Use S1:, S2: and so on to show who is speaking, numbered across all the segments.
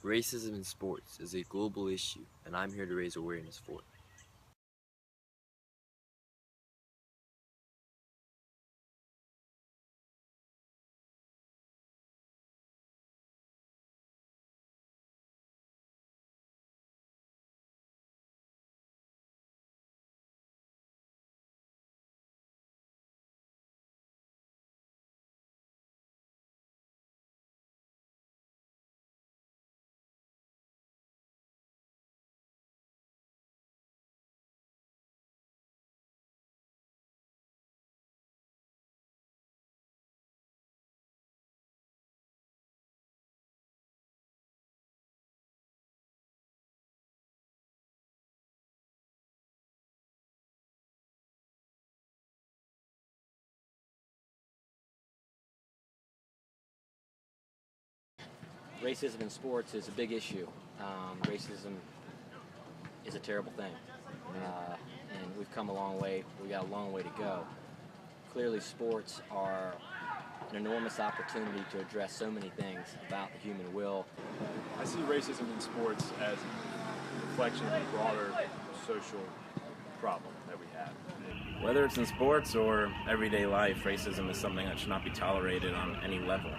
S1: Racism in sports is a global issue, and I'm here to raise awareness for it.
S2: Racism in sports is a big issue. Racism is a terrible thing, and we've come a long way. We got a long way to go. Clearly, sports are an enormous opportunity to address so many things about the human will.
S3: I see racism in sports as a reflection of a broader social problem that we have.
S4: Whether it's in sports or everyday life, racism is something that should not be tolerated on any level.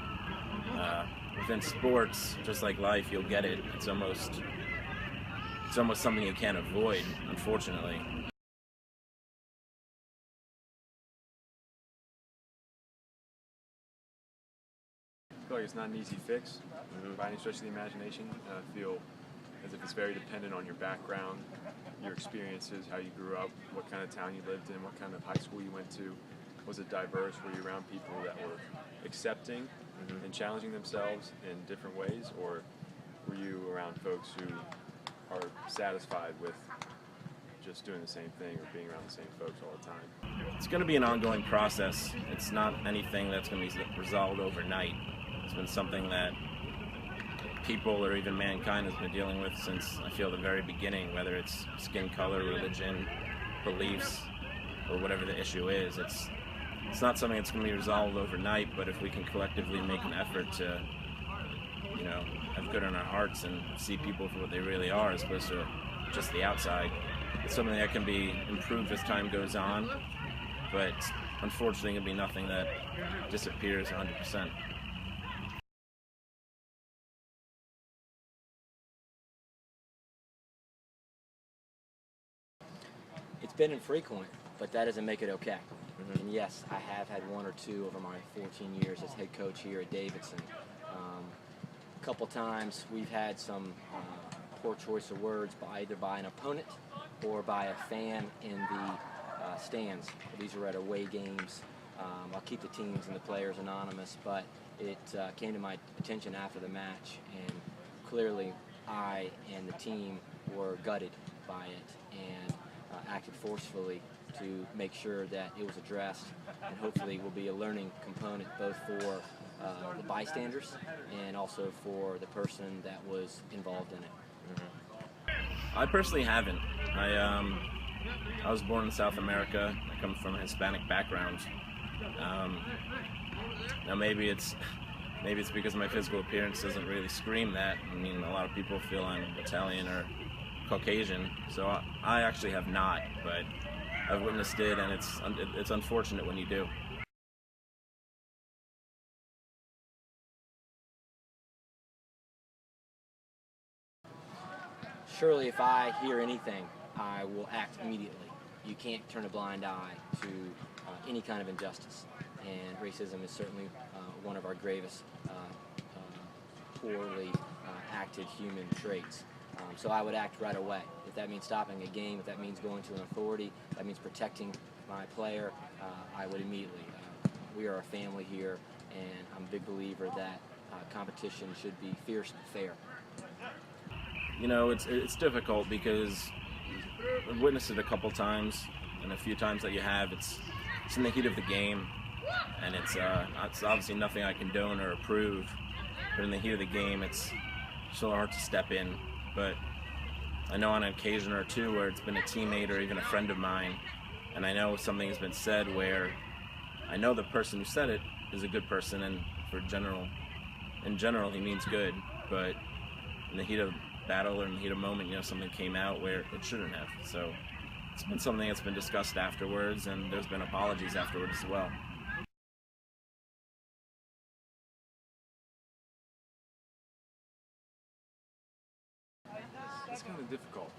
S4: Within sports, just like life, you'll get it. It's almost something you can't avoid, unfortunately.
S3: I feel like it's not an easy fix by any stretch of the imagination. I feel as if it's very dependent on your background, your experiences, how you grew up, what kind of town you lived in, what kind of high school you went to. Was it diverse? Were you around people that were accepting and challenging themselves in different ways, or were you around folks who are satisfied with just doing the same thing or being around the same folks all the time?
S4: It's going to be an ongoing process. It's not anything that's going to be resolved overnight. It's been something that people or even mankind has been dealing with since, I feel, the very beginning, whether it's skin color, religion, beliefs, or whatever the issue is. It's not something that's going to be resolved overnight, but if we can collectively make an effort to, have good in our hearts and see people for what they really are as opposed to just the outside, it's something that can be improved as time goes on, but unfortunately it'll be nothing that disappears 100%.
S2: It's been infrequent, but that doesn't make it okay. And yes, I have had one or two over my 14 years as head coach here at Davidson. A couple times we've had some poor choice of words either by an opponent or by a fan in the stands. These are at away games. I'll keep the teams and the players anonymous, but it came to my attention after the match, and clearly I and the team were gutted by it and acted forcefully to make sure that it was addressed, and hopefully will be a learning component both for the bystanders and also for the person that was involved in it.
S4: I personally haven't. I was born in South America. I come from a Hispanic background. Now maybe it's because my physical appearance doesn't really scream that. I mean, a lot of people feel I'm Italian or Caucasian, so I actually have not, but I've witnessed it, and it's unfortunate when you do.
S2: Surely if I hear anything, I will act immediately. You can't turn a blind eye to any kind of injustice, and racism is certainly one of our gravest poorly acted human traits. So I would act right away. If that means stopping a game, if that means going to an authority, if that means protecting my player, I would immediately. We are a family here, and I'm a big believer that competition should be fierce but fair.
S4: It's difficult because I've witnessed it a couple times, and a few times that you have, it's in the heat of the game, and it's obviously nothing I condone or approve, but in the heat of the game, it's so hard to step in. But I know on an occasion or two where it's been a teammate or even a friend of mine, and I know something has been said where I know the person who said it is a good person, and in general he means good, but in the heat of battle or in the heat of moment, something came out where it shouldn't have. So it's been something that's been discussed afterwards, and there's been apologies afterwards as well.
S3: It's kind of difficult.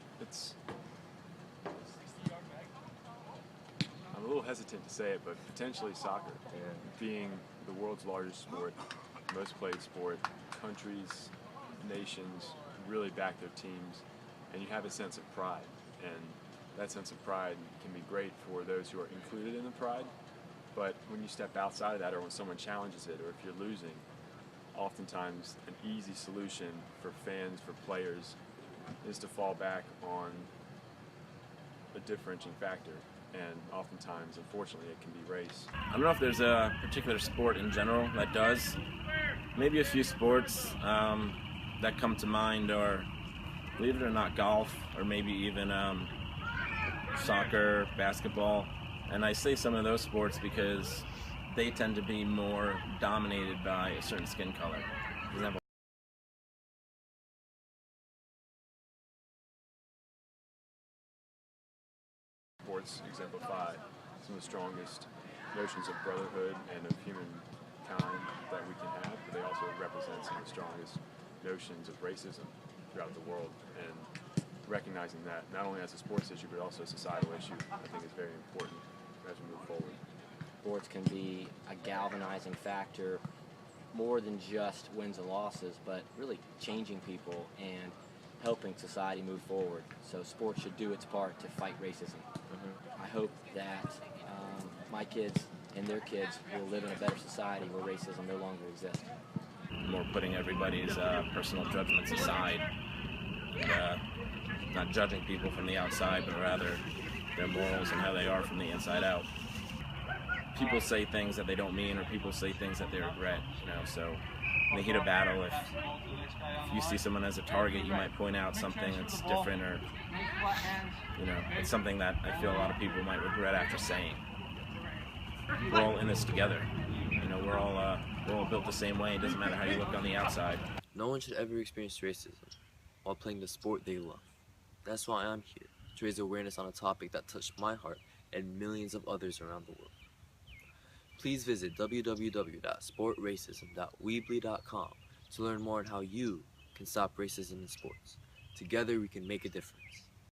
S3: I'm a little hesitant to say it, but potentially soccer, being the world's largest sport, most played sport, countries, nations really back their teams, and you have a sense of pride. And that sense of pride can be great for those who are included in the pride, but when you step outside of that, or when someone challenges it, or if you're losing, oftentimes an easy solution for fans, for players, is to fall back on a differentiating factor. And oftentimes, unfortunately, it can be race.
S4: I don't know if there's a particular sport in general that does. Maybe a few sports that come to mind are, believe it or not, golf, or maybe even soccer, basketball. And I say some of those sports because they tend to be more dominated by a certain skin color. For example,
S3: Sports exemplify some of the strongest notions of brotherhood and of humankind that we can have, but they also represent some of the strongest notions of racism throughout the world. And recognizing that not only as a sports issue, but also a societal issue, I think is very important as we move forward.
S2: Sports can be a galvanizing factor, more than just wins and losses, but really changing people and helping society move forward. So sports should do its part to fight racism. I hope that my kids and their kids will live in a better society where racism no longer exists.
S4: More putting everybody's personal judgments aside, and not judging people from the outside, but rather their morals and how they are from the inside out. People say things that they don't mean, or people say things that they regret, so in the heat of battle, if you see someone as a target, you might point out something that's different, or it's something that I feel a lot of people might regret after saying. We're all in this together. We're all built the same way. It doesn't matter how you look on the outside.
S1: No one should ever experience racism while playing the sport they love. That's why I'm here, to raise awareness on a topic that touched my heart and millions of others around the world. Please visit www.sportracism.weebly.com to learn more on how you can stop racism in sports. Together we can make a difference.